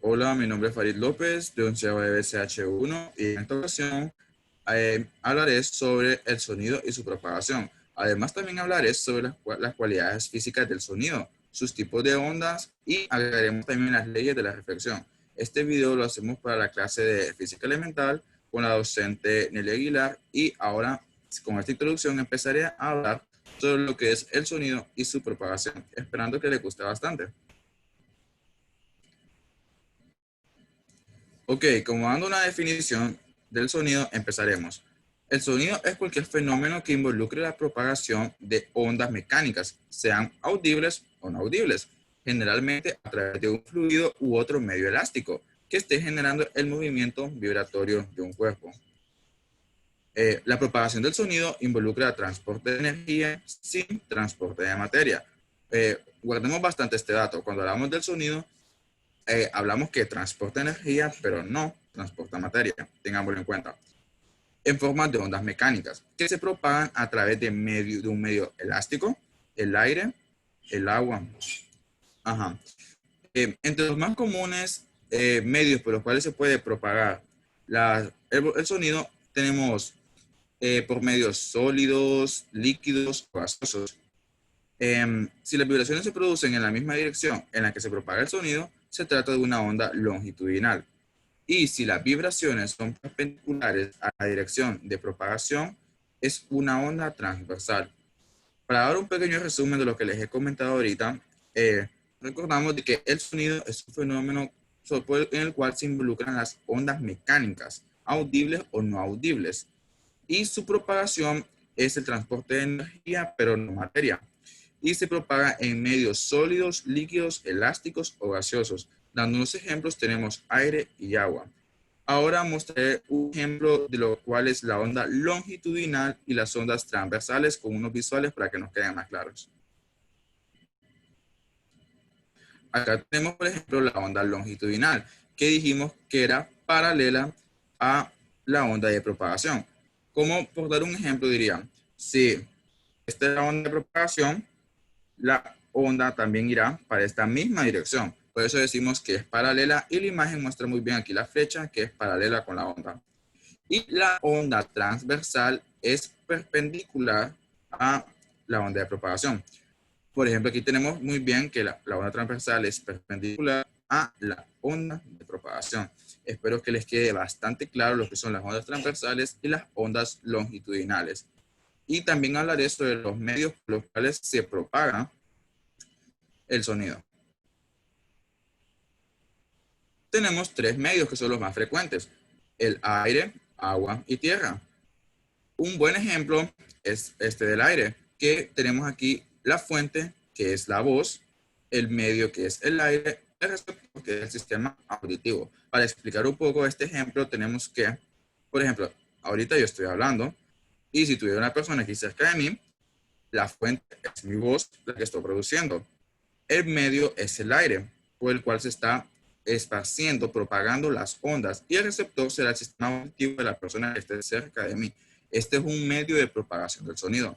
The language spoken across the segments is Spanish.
Hola, mi nombre es Farid López, de 11º de BCH1 y en esta ocasión hablaré sobre el sonido y su propagación. Además, también hablaré sobre las cualidades físicas del sonido, sus tipos de ondas y agregaremos también las leyes de la reflexión. Este video lo hacemos para la clase de física elemental con la docente Nelly Aguilar y ahora con esta introducción empezaré a hablar sobre lo que es el sonido y su propagación, esperando que les guste bastante. Ok, como dando una definición del sonido, empezaremos. El sonido es cualquier fenómeno que involucre la propagación de ondas mecánicas, sean audibles o no audibles, generalmente a través de un fluido u otro medio elástico que esté generando el movimiento vibratorio de un cuerpo. La propagación del sonido involucra transporte de energía sin transporte de materia. Guardemos bastante este dato. Cuando hablamos del sonido, hablamos que transporta energía, pero no transporta materia. Tengámoslo en cuenta. En forma de ondas mecánicas que se propagan a través de un medio elástico, el aire, el agua. Ajá. Entre los más comunes medios por los cuales se puede propagar el sonido, tenemos por medios sólidos, líquidos o gaseosos. Si las vibraciones se producen en la misma dirección en la que se propaga el sonido, se trata de una onda longitudinal. Y si las vibraciones son perpendiculares a la dirección de propagación, es una onda transversal. Para dar un pequeño resumen de lo que les he comentado ahorita, recordamos de que el sonido es un fenómeno en el cual se involucran las ondas mecánicas, audibles o no audibles. Y su propagación es el transporte de energía, pero no materia. Y se propaga en medios sólidos, líquidos, elásticos o gaseosos. Dando unos ejemplos, tenemos aire y agua. Ahora mostraré un ejemplo de lo cual es la onda longitudinal y las ondas transversales con unos visuales para que nos queden más claros. Acá tenemos, por ejemplo, la onda longitudinal, que dijimos que era paralela a la onda de propagación. Como por dar un ejemplo diría, si esta es la onda de propagación, la onda también irá para esta misma dirección. Por eso decimos que es paralela y la imagen muestra muy bien aquí la flecha que es paralela con la onda. Y la onda transversal es perpendicular a la onda de propagación. Por ejemplo, aquí tenemos muy bien que la onda transversal es perpendicular a la onda de propagación. Espero que les quede bastante claro lo que son las ondas transversales y las ondas longitudinales. Y también hablaré sobre los medios por los cuales se propaga el sonido. Tenemos tres medios que son los más frecuentes: el aire, agua y tierra. Un buen ejemplo es este del aire, que tenemos aquí la fuente, que es la voz, el medio, que es el aire, el receptor, que es el sistema auditivo. Para explicar un poco este ejemplo, tenemos que, por ejemplo, ahorita yo estoy hablando, y si tuviera una persona aquí cerca de mí, la fuente es mi voz, la que estoy produciendo. El medio es el aire, por el cual se está esparciendo, propagando las ondas, y el receptor será el sistema auditivo de la persona que esté cerca de mí. Este es un medio de propagación del sonido.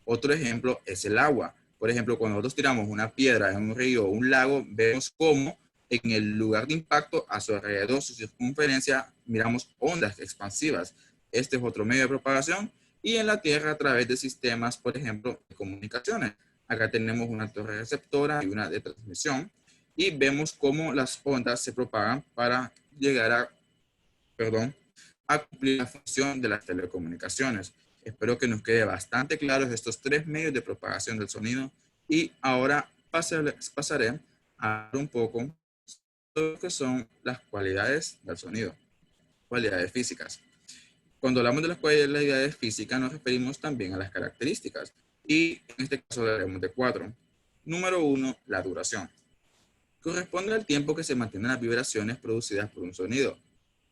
Otro ejemplo es el agua. Por ejemplo, cuando nosotros tiramos una piedra en un río o un lago, vemos cómo en el lugar de impacto, a su alrededor, su circunferencia, miramos ondas expansivas. Este es otro medio de propagación. Y en la Tierra, a través de sistemas, por ejemplo, de comunicaciones. Acá tenemos una torre receptora y una de transmisión. Y vemos cómo las ondas se propagan para llegar a cumplir la función de las telecomunicaciones. Espero que nos quede bastante claros estos tres medios de propagación del sonido. Y ahora pasaré a hablar un poco sobre lo que son las cualidades del sonido, cualidades físicas. Cuando hablamos de las cualidades físicas, nos referimos también a las características. Y en este caso hablaremos de cuatro. Número uno, la duración. Corresponde al tiempo que se mantienen las vibraciones producidas por un sonido.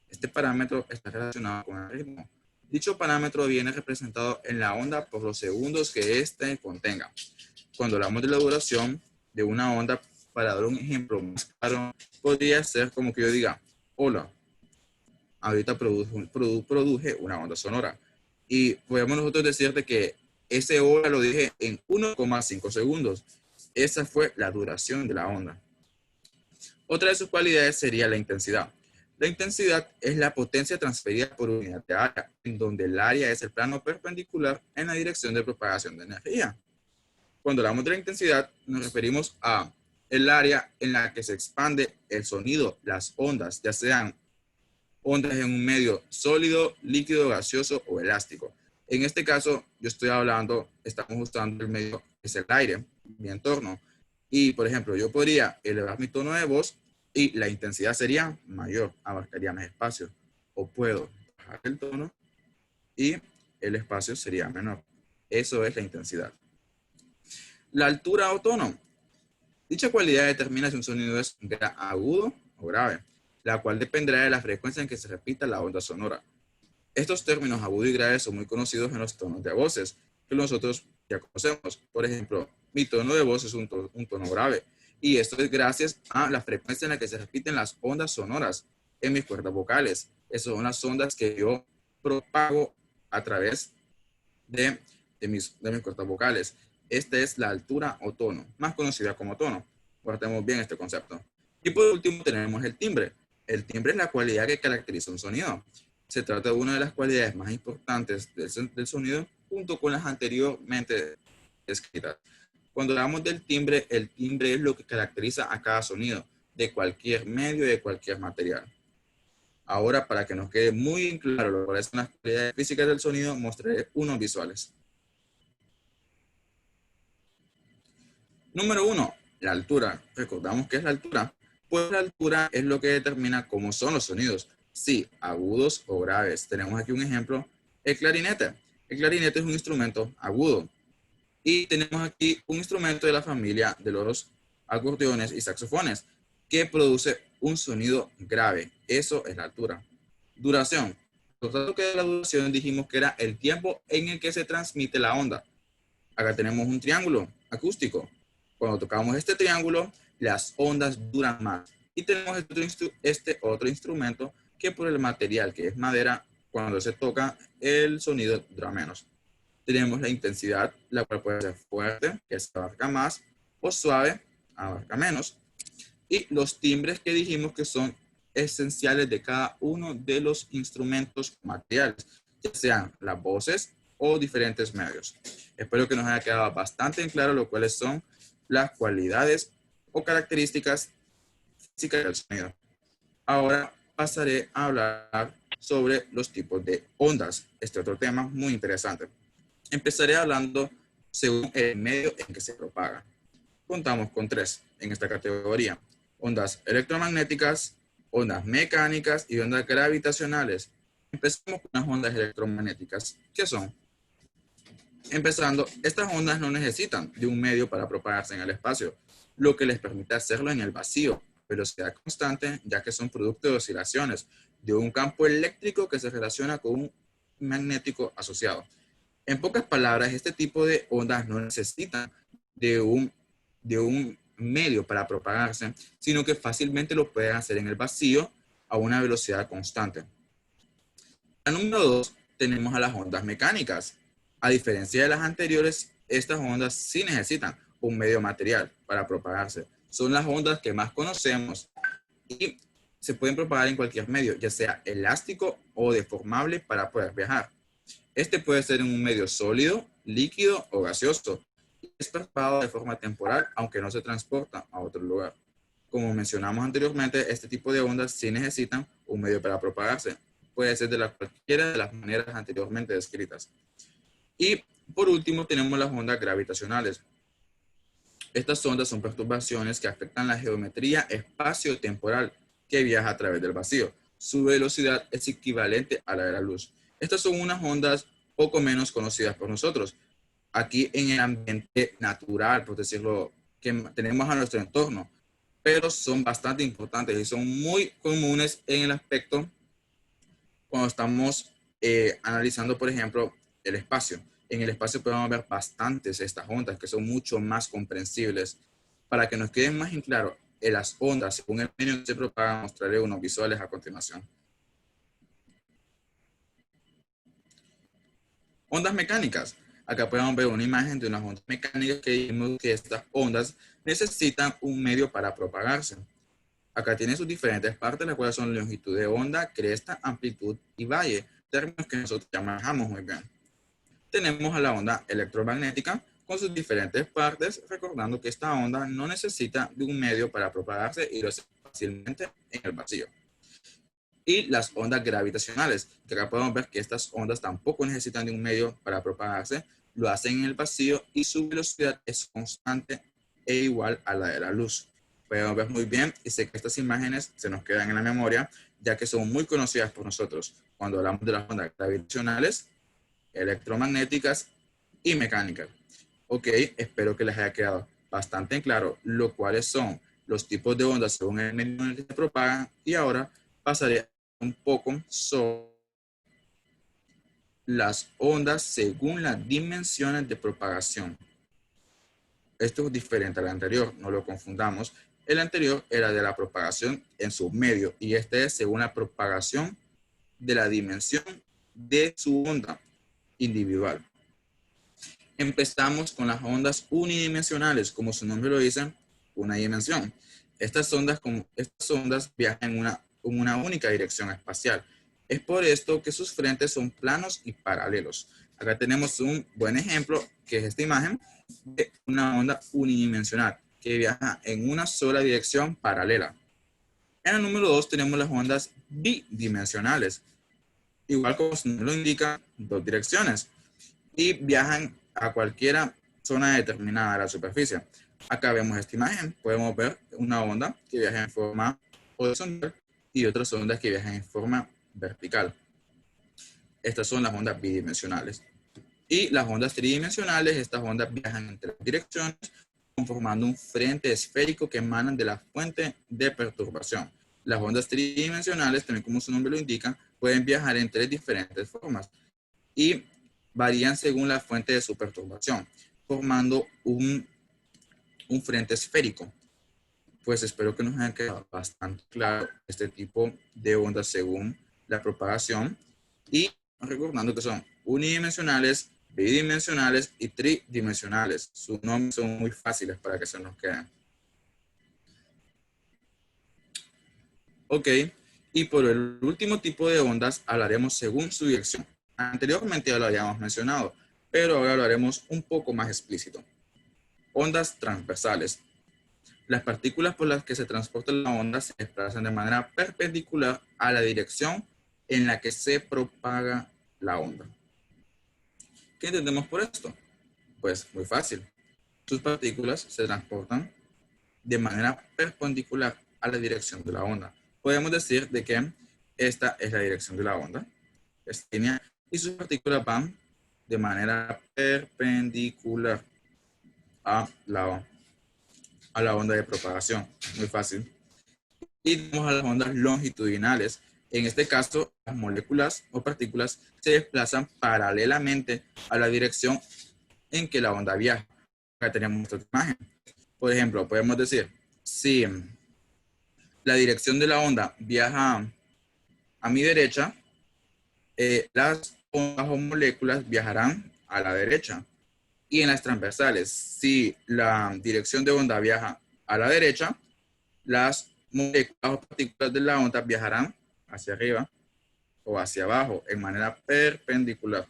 Este parámetro está relacionado con el ritmo. Dicho parámetro viene representado en la onda por los segundos que éste contenga. Cuando hablamos de la duración de una onda, para dar un ejemplo más claro, podría ser como que yo diga, hola, ahorita produje una onda sonora. Y podemos nosotros decirte que ese hola lo dije en 1,5 segundos. Esa fue la duración de la onda. Otra de sus cualidades sería la intensidad. La intensidad es la potencia transferida por unidad de área, en donde el área es el plano perpendicular en la dirección de propagación de energía. Cuando hablamos de la intensidad, nos referimos a el área en la que se expande el sonido, las ondas, ya sean ondas en un medio sólido, líquido, gaseoso o elástico. En este caso, estamos usando el medio que es el aire, mi entorno. Y, por ejemplo, yo podría elevar mi tono de voz y la intensidad sería mayor, abarcaría más espacio. O puedo bajar el tono y el espacio sería menor. Eso es la intensidad. La altura o tono. Dicha cualidad determina si un sonido es agudo o grave, la cual dependerá de la frecuencia en que se repita la onda sonora. Estos términos agudo y grave son muy conocidos en los tonos de voces, que nosotros ya conocemos. Por ejemplo, mi tono de voz es un tono grave, y esto es gracias a la frecuencia en la que se repiten las ondas sonoras en mis cuerdas vocales. Esas son las ondas que yo propago a través de mis cuerdas vocales. Esta es la altura o tono, más conocida como tono. Guardemos bien este concepto. Y por último tenemos el timbre. El timbre es la cualidad que caracteriza un sonido. Se trata de una de las cualidades más importantes del sonido, junto con las anteriormente descritas. Cuando hablamos del timbre, el timbre es lo que caracteriza a cada sonido, de cualquier medio, de cualquier material. Ahora, para que nos quede muy claro cuáles son las cualidades físicas del sonido, mostraré unos visuales. Número 1, la altura. Recordamos qué es la altura. Pues la altura es lo que determina cómo son los sonidos, si agudos o graves. Tenemos aquí un ejemplo, el clarinete. El clarinete es un instrumento agudo. Y tenemos aquí un instrumento de la familia de los acordeones y saxofones que produce un sonido grave. Eso es la altura. Duración. Por que de la duración dijimos que era el tiempo en el que se transmite la onda. Acá tenemos un triángulo acústico. Cuando tocamos este triángulo, las ondas duran más. Y tenemos este otro instrumento que por el material que es madera, cuando se toca, el sonido dura menos. Tenemos la intensidad, la cual puede ser fuerte, que se abarca más, o suave, abarca menos. Y los timbres que dijimos que son esenciales de cada uno de los instrumentos materiales, ya sean las voces o diferentes medios. Espero que nos haya quedado bastante en claro lo cuales son las cualidades o características físicas del sonido. Ahora pasaré a hablar sobre los tipos de ondas. Este otro tema muy interesante. Empezaré hablando según el medio en que se propaga. Contamos con 3 en esta categoría: ondas electromagnéticas, ondas mecánicas y ondas gravitacionales. Empezamos con las ondas electromagnéticas. ¿Qué son? Empezando, estas ondas no necesitan de un medio para propagarse en el espacio, lo que les permite hacerlo en el vacío, velocidad constante, ya que son producto de oscilaciones de un campo eléctrico que se relaciona con un magnético asociado. En pocas palabras, este tipo de ondas no necesitan de un medio para propagarse, sino que fácilmente lo pueden hacer en el vacío a una velocidad constante. La número 2, tenemos a las ondas mecánicas. A diferencia de las anteriores, estas ondas sí necesitan un medio material para propagarse. Son las ondas que más conocemos y se pueden propagar en cualquier medio, ya sea elástico o deformable para poder viajar. Este puede ser en un medio sólido, líquido o gaseoso. Es propagado de forma temporal, aunque no se transporta a otro lugar. Como mencionamos anteriormente, este tipo de ondas sí necesitan un medio para propagarse. Puede ser de cualquiera de las maneras anteriormente descritas. Y por último tenemos las ondas gravitacionales. Estas ondas son perturbaciones que afectan la geometría espacio-temporal que viaja a través del vacío. Su velocidad es equivalente a la de la luz. Estas son unas ondas poco menos conocidas por nosotros. Aquí en el ambiente natural, por decirlo, que tenemos a nuestro entorno, pero son bastante importantes y son muy comunes en el aspecto cuando estamos analizando, por ejemplo, el espacio. En el espacio podemos ver bastantes estas ondas que son mucho más comprensibles. Para que nos queden más en claro las ondas según el medio que se propagan, mostraré unos visuales a continuación. Ondas mecánicas. Acá podemos ver una imagen de unas ondas mecánicas que vimos que estas ondas necesitan un medio para propagarse. Acá tiene sus diferentes partes, las cuales son longitud de onda, cresta, amplitud y valle, términos que nosotros ya manejamos muy bien. Tenemos a la onda electromagnética con sus diferentes partes, recordando que esta onda no necesita de un medio para propagarse y lo hace fácilmente en el vacío. Y las ondas gravitacionales, que acá podemos ver que estas ondas tampoco necesitan de un medio para propagarse, lo hacen en el vacío y su velocidad es constante e igual a la de la luz. Podemos ver muy bien y sé que estas imágenes se nos quedan en la memoria, ya que son muy conocidas por nosotros cuando hablamos de las ondas gravitacionales, electromagnéticas y mecánicas. Ok, espero que les haya quedado bastante en claro lo cuales son los tipos de ondas según el medio en el que se propagan, y ahora pasaré un poco sobre las ondas según las dimensiones de propagación. Esto es diferente al anterior, no lo confundamos. El anterior era de la propagación en su medio y este es según la propagación de la dimensión de su onda individual. Empezamos con las ondas unidimensionales, como su nombre lo dice, una dimensión. Estas ondas viajan en una única dirección espacial. Es por esto que sus frentes son planos y paralelos. Acá tenemos un buen ejemplo, que es esta imagen de una onda unidimensional que viaja en una sola dirección paralela. En el número 2 tenemos las ondas bidimensionales. Igual como su nombre lo indica, dos direcciones. Y viajan a cualquier zona determinada de la superficie. Acá vemos esta imagen. Podemos ver una onda que viaja en forma horizontal y otras ondas que viajan en forma vertical. Estas son las ondas bidimensionales. Y las ondas tridimensionales, estas ondas viajan en tres direcciones, conformando un frente esférico que emanan de la fuente de perturbación. Las ondas tridimensionales, también como su nombre lo indica, pueden viajar en tres diferentes formas y varían según la fuente de su perturbación, formando un frente esférico. Pues espero que nos haya quedado bastante claro este tipo de ondas según la propagación, y recordando que son unidimensionales, bidimensionales y tridimensionales. Sus nombres son muy fáciles para que se nos queden. Ok, y por el último tipo de ondas hablaremos según su dirección. Anteriormente ya lo habíamos mencionado, pero ahora lo haremos un poco más explícito. Ondas transversales. Las partículas por las que se transporta la onda se desplazan de manera perpendicular a la dirección en la que se propaga la onda. ¿Qué entendemos por esto? Pues muy fácil. Sus partículas se transportan de manera perpendicular a la dirección de la onda. Podemos decir de que esta es la dirección de la onda, esta línea, y sus partículas van de manera perpendicular a la onda de propagación. Muy fácil. Y tenemos a las ondas longitudinales. En este caso, las moléculas o partículas se desplazan paralelamente a la dirección en que la onda viaja. Acá tenemos esta imagen. Por ejemplo, podemos decir, si la dirección de la onda viaja a mi derecha, las ondas o moléculas viajarán a la derecha. Y en las transversales, si la dirección de onda viaja a la derecha, las moléculas o partículas de la onda viajarán hacia arriba o hacia abajo en manera perpendicular.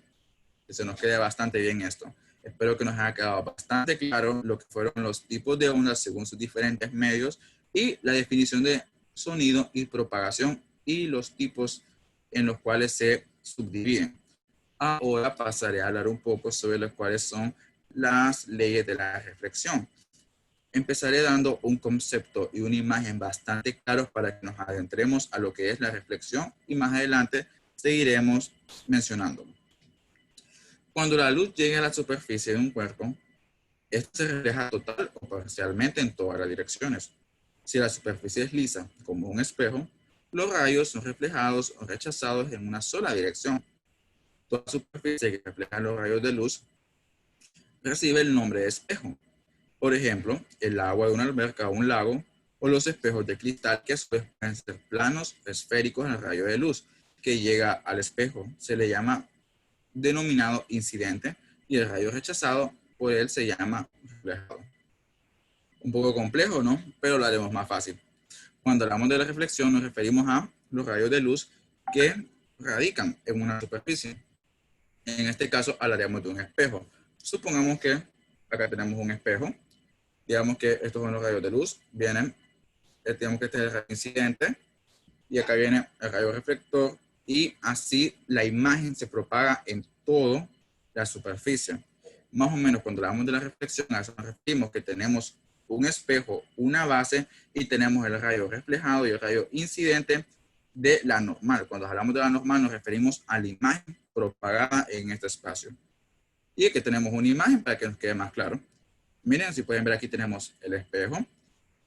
Que se nos quede bastante bien esto. Espero que nos haya quedado bastante claro lo que fueron los tipos de ondas según sus diferentes medios y la definición de sonido y propagación y los tipos en los cuales se subdividen. Ahora pasaré a hablar un poco sobre los cuales son las leyes de la reflexión. Empezaré dando un concepto y una imagen bastante claros para que nos adentremos a lo que es la reflexión y más adelante seguiremos mencionándolo. Cuando la luz llega a la superficie de un cuerpo, esto se refleja total o parcialmente en todas las direcciones. Si la superficie es lisa, como un espejo, los rayos son reflejados o rechazados en una sola dirección. Toda superficie que refleja los rayos de luz recibe el nombre de espejo. Por ejemplo, el agua de una alberca o un lago, o los espejos de cristal, que a su vez pueden ser planos, esféricos en el rayo de luz que llega al espejo. Se le llama denominado incidente y el rayo rechazado por él se llama reflejado. Un poco complejo, ¿no? Pero lo haremos más fácil. Cuando hablamos de la reflexión, nos referimos a los rayos de luz que radican en una superficie. En este caso, hablaríamos de un espejo. Supongamos que acá tenemos un espejo. Digamos que estos son los rayos de luz. Vienen, digamos que este es el rayo incidente. Y acá viene el rayo reflector. Y así la imagen se propaga en toda la superficie. Más o menos cuando hablamos de la reflexión, a eso nos referimos que tenemos un espejo, una base, y tenemos el rayo reflejado y el rayo incidente de la normal. Cuando hablamos de la normal nos referimos a la imagen propagada en este espacio. Y aquí tenemos una imagen para que nos quede más claro. Miren, si pueden ver, aquí tenemos el espejo,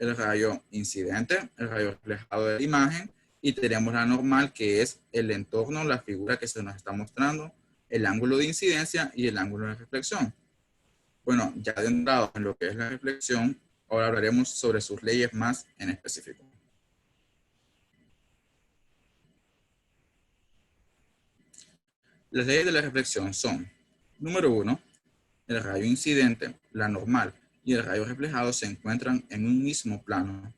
el rayo incidente, el rayo reflejado de la imagen, y tenemos la normal, que es el entorno, la figura que se nos está mostrando, el ángulo de incidencia y el ángulo de reflexión. Bueno, ya adentrado en lo que es la reflexión, ahora hablaremos sobre sus leyes más en específico. Las leyes de la reflexión son: número 1, el rayo incidente, la normal y el rayo reflejado se encuentran en un mismo plano.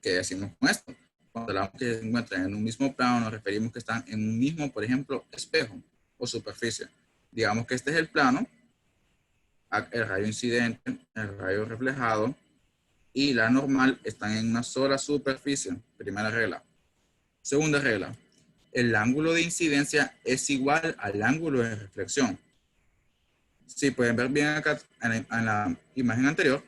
¿Qué decimos con esto? Cuando hablamos que se encuentran en un mismo plano, nos referimos que están en un mismo, por ejemplo, espejo o superficie. Digamos que este es el plano, el rayo incidente, el rayo reflejado y la normal están en una sola superficie. Primera regla. Segunda regla. El ángulo de incidencia es igual al ángulo de reflexión. Si pueden ver bien acá en la imagen anterior,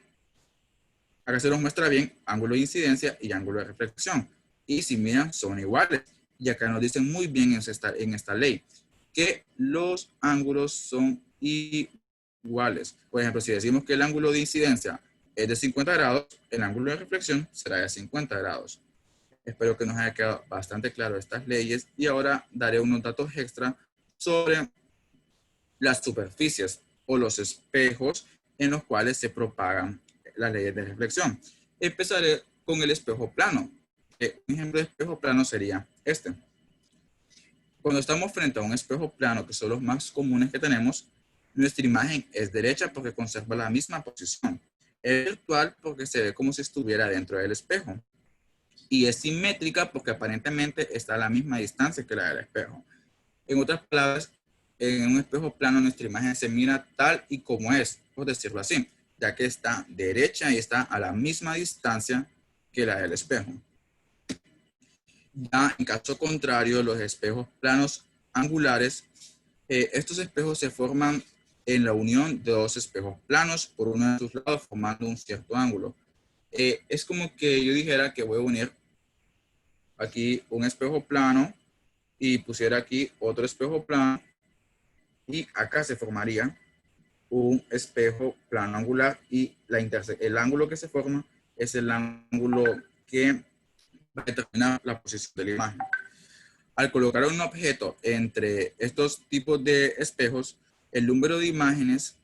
acá se nos muestra bien ángulo de incidencia y ángulo de reflexión. Y si miran, son iguales. Y acá nos dicen muy bien en esta ley que los ángulos son iguales. Por ejemplo, si decimos que el ángulo de incidencia es de 50 grados, el ángulo de reflexión será de 50 grados. Espero que nos haya quedado bastante claro estas leyes y ahora daré unos datos extra sobre las superficies o los espejos en los cuales se propagan las leyes de reflexión. Empezaré con el espejo plano. Un ejemplo de espejo plano sería este. Cuando estamos frente a un espejo plano, que son los más comunes que tenemos, nuestra imagen es derecha porque conserva la misma posición. Es virtual porque se ve como si estuviera dentro del espejo. Y es simétrica porque aparentemente está a la misma distancia que la del espejo. En otras palabras, en un espejo plano nuestra imagen se mira tal y como es, por decirlo así, ya que está derecha y está a la misma distancia que la del espejo. Ya en caso contrario, los espejos planos angulares, estos espejos se forman en la unión de dos espejos planos por uno de sus lados formando un cierto ángulo. Es como que yo dijera que voy a unir aquí un espejo plano y pusiera aquí otro espejo plano y acá se formaría un espejo plano angular y el ángulo que se forma es el ángulo que va a determinar la posición de la imagen. Al colocar un objeto entre estos tipos de espejos, el número de imágenes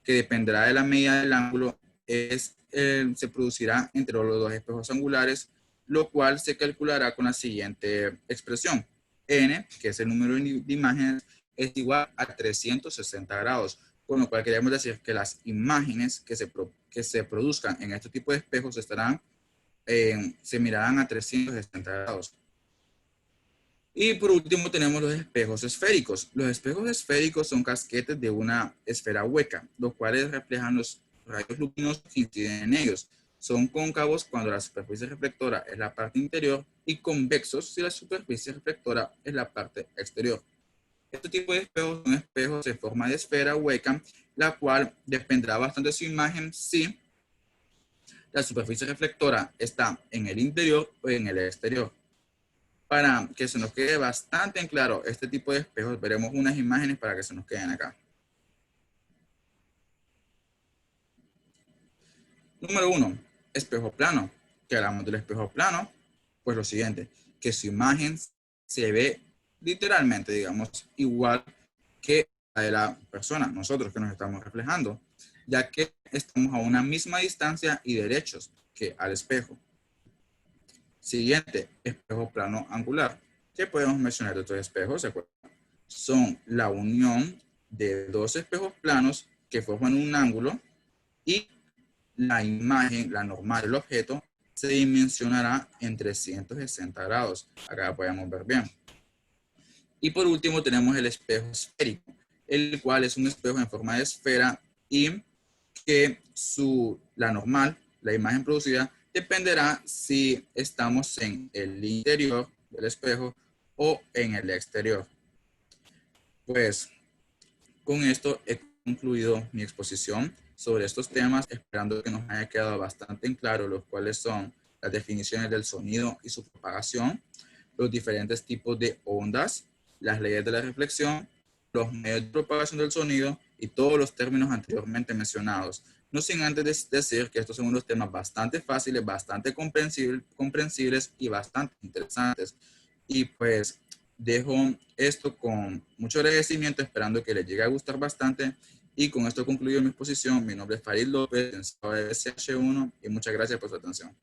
que dependerá de la medida del ángulo se producirá entre los dos espejos angulares, lo cual se calculará con la siguiente expresión. N, que es el número de imágenes, es igual a 360 grados, con lo cual queremos decir que las imágenes que se produzcan en este tipo de espejos se mirarán a 360 grados. Y por último tenemos los espejos esféricos. Los espejos esféricos son casquetes de una esfera hueca, los cuales reflejan los rayos luminosos que inciden en ellos. Son cóncavos cuando la superficie reflectora es la parte interior y convexos si la superficie reflectora es la parte exterior. Este tipo de espejos son espejos en forma de esfera hueca, la cual dependerá bastante de su imagen si la superficie reflectora está en el interior o en el exterior. Para que se nos quede bastante en claro este tipo de espejos, veremos unas imágenes para que se nos queden acá. Número 1, espejo plano. ¿Qué hablamos del espejo plano? Pues lo siguiente, que su imagen se ve literalmente, digamos, igual que la de la persona, nosotros que nos estamos reflejando, ya que estamos a una misma distancia y derechos que al espejo. Siguiente, espejo plano angular. ¿Qué podemos mencionar de estos espejos? Son la unión de dos espejos planos que forman un ángulo y la imagen, la normal del objeto, se dimensionará en 360 grados. Acá podemos ver bien. Y por último tenemos el espejo esférico, el cual es un espejo en forma de esfera y que la normal, la imagen producida, dependerá si estamos en el interior del espejo o en el exterior. Pues con esto he concluido mi exposición sobre estos temas, esperando que nos haya quedado bastante en claro los cuales son las definiciones del sonido y su propagación, los diferentes tipos de ondas, las leyes de la reflexión, los medios de propagación del sonido y todos los términos anteriormente mencionados. No sin antes decir que estos son unos temas bastante fáciles, bastante comprensibles y bastante interesantes. Y pues dejo esto con mucho agradecimiento, esperando que les llegue a gustar bastante. Y con esto concluyo mi exposición. Mi nombre es Farid López, licenciado de SH1, y muchas gracias por su atención.